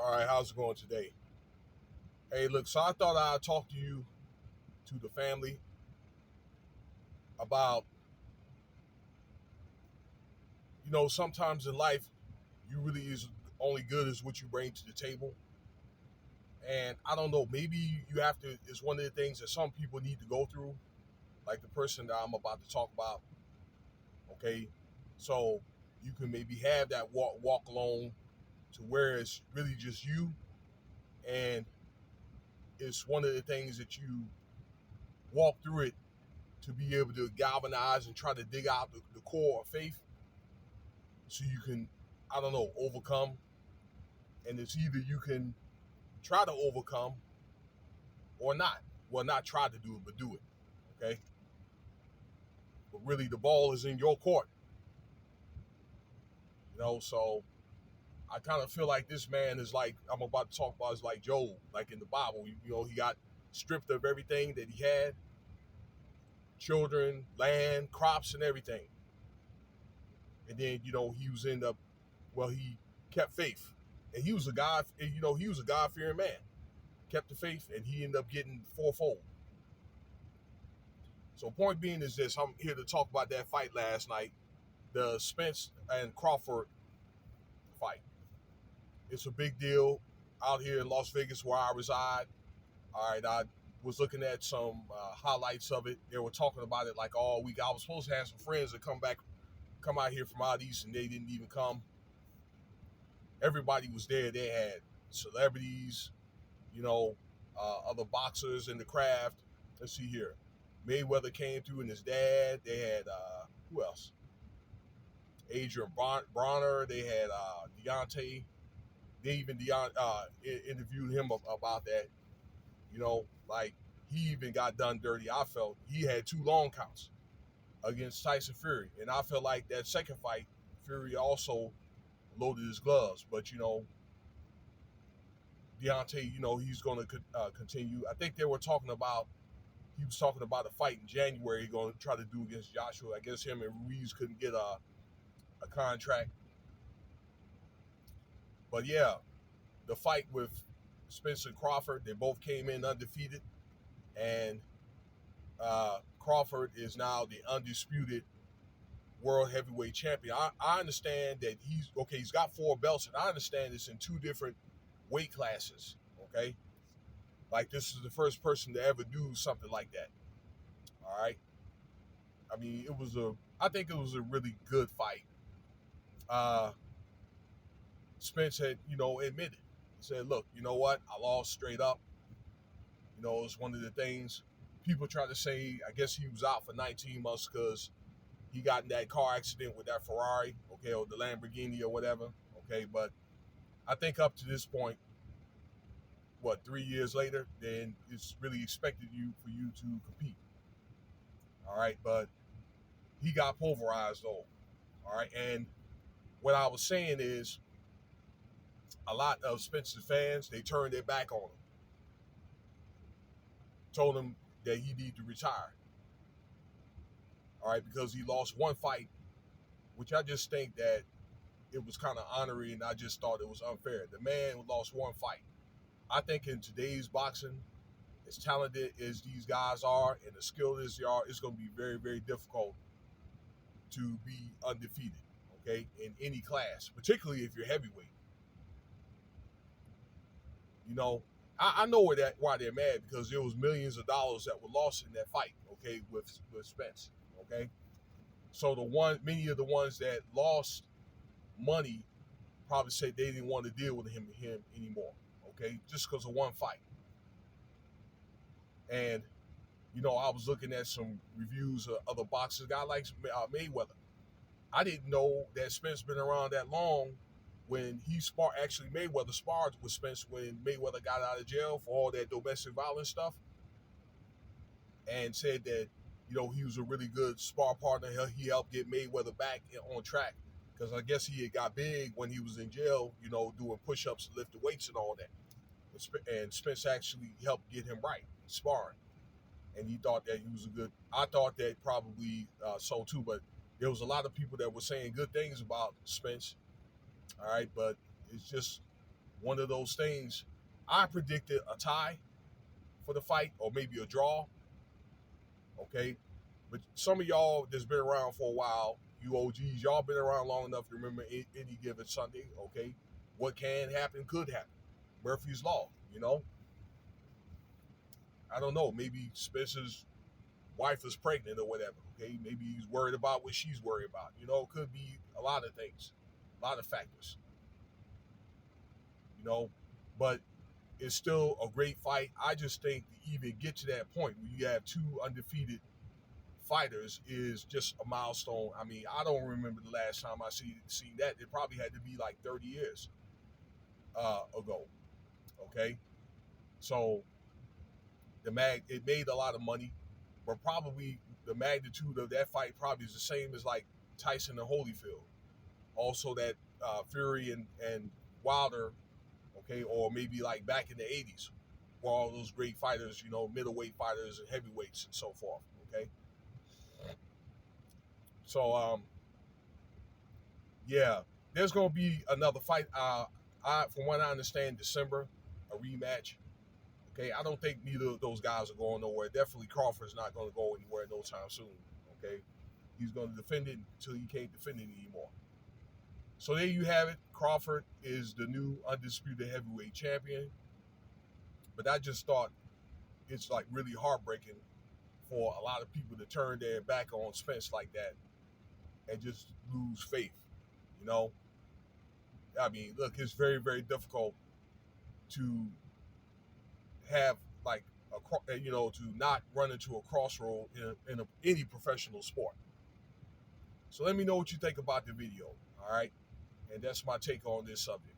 All right, how's it going today? Hey, look, so I thought I'd talk to you, to the family, about, sometimes in life, you really is only good as what you bring to the table. And I don't know, maybe you have to, it's one of the things that some people need to go through, like the person that I'm about to talk about, okay? So you can maybe have that walk alone to where it's really just you. And it's one of the things that you walk through it to be able to galvanize and try to dig out the core of faith so you can, I don't know, overcome. And it's either you can try to overcome or not. Well, not try to do it, but do it. Okay. But really, the ball is in your court. So I kind of feel like this man is like I'm about to talk about is like Job, like in the Bible. He got stripped of everything that he had, children, land, crops, and everything. And then he was end up, well, he kept faith, and he was a God. He was a God fearing man. Kept the faith, and he ended up getting fourfold. So point being is this: I'm here to talk about that fight last night, the Spence and Crawford fight. It's a big deal out here in Las Vegas where I reside. All right, I was looking at some highlights of it. They were talking about it like all week. I was supposed to have some friends that come out here from out east, and they didn't even come. Everybody was there. They had celebrities, other boxers in the craft. Let's see here. Mayweather came through and his dad. They had who else? Adrian Bronner. They had Deontay. They even interviewed him about that. Like he even got done dirty. I felt he had 2 long counts against Tyson Fury, and I felt like that second fight, Fury also loaded his gloves. But Deontay, he's going to continue. I think they were talking about. He was talking about a fight in January he's going to try to do against Joshua. I guess him and Ruiz couldn't get a contract. But yeah, the fight with Spencer Crawford, they both came in undefeated. And Crawford is now the undisputed world heavyweight champion. I understand that he's got 4 belts, and I understand it's in 2 different weight classes, okay? Like, this is the first person to ever do something like that, all right? I mean, I think it was a really good fight. Uh, Spence had, admitted. He said, look, you know what? I lost straight up. It's one of the things people try to say, I guess he was out for 19 months because he got in that car accident with that Ferrari, okay, or the Lamborghini or whatever, okay? But I think up to this point, 3 years later, then it's really expected for you to compete, all right? But he got pulverized though, all right? And what I was saying is a lot of Spencer fans, they turned their back on him, told him that he needed to retire, all right, because he lost 1 fight, which I just think that it was kind of honorary, and I just thought it was unfair. The man lost 1 fight. I think in today's boxing, as talented as these guys are and as skilled as they are, it's going to be very, very difficult to be undefeated, okay, in any class, particularly if you're heavyweight. I know why they're mad, because there was millions of dollars that were lost in that fight, okay, with Spence, okay. So many of the ones that lost money probably said they didn't want to deal with him anymore, okay, just because of 1 fight. And I was looking at some reviews of other boxers, guy like Mayweather. I didn't know that Spence been around that long. When Mayweather sparred with Spence when Mayweather got out of jail for all that domestic violence stuff, and said that he was a really good spar partner. He helped get Mayweather back on track, because I guess he had got big when he was in jail, doing push-ups and lifting weights and all that. And Spence actually helped get him right sparring, and he thought that he was a good. I thought that probably so too, but there was a lot of people that were saying good things about Spence. All right, but it's just one of those things. I predicted a tie for the fight or maybe a draw. Okay, but some of y'all that's been around for a while, you OGs, y'all been around long enough to remember any given Sunday. Okay, what can happen could happen. Murphy's Law, you know. I don't know. Maybe Spencer's wife is pregnant or whatever. Okay, maybe he's worried about what she's worried about. You know, it could be a lot of things, a lot of factors. You know, but it's still a great fight. I just think to even get to that point where you have two undefeated fighters is just a milestone. I mean, I don't remember the last time I seen that. It probably had to be like 30 years ago. Okay, so it made a lot of money, but probably the magnitude of that fight probably is the same as like Tyson and Holyfield. Also, that Fury and Wilder, okay, or maybe like back in the '80s, where all those great fighters, you know, middleweight fighters and heavyweights and so forth. Okay, so yeah, there's gonna be another fight. From what I understand, December, a rematch. Okay, I don't think neither of those guys are going nowhere. Definitely Crawford's not going to go anywhere no time soon. Okay, he's going to defend it until he can't defend it anymore. So there you have it. Crawford is the new undisputed heavyweight champion. But I just thought it's like really heartbreaking for a lot of people to turn their back on Spence like that and just lose faith. You know, I mean, look, it's very, very difficult to have like to not run into a crossroad in any professional sport. So let me know what you think about the video. All right, and that's my take on this subject.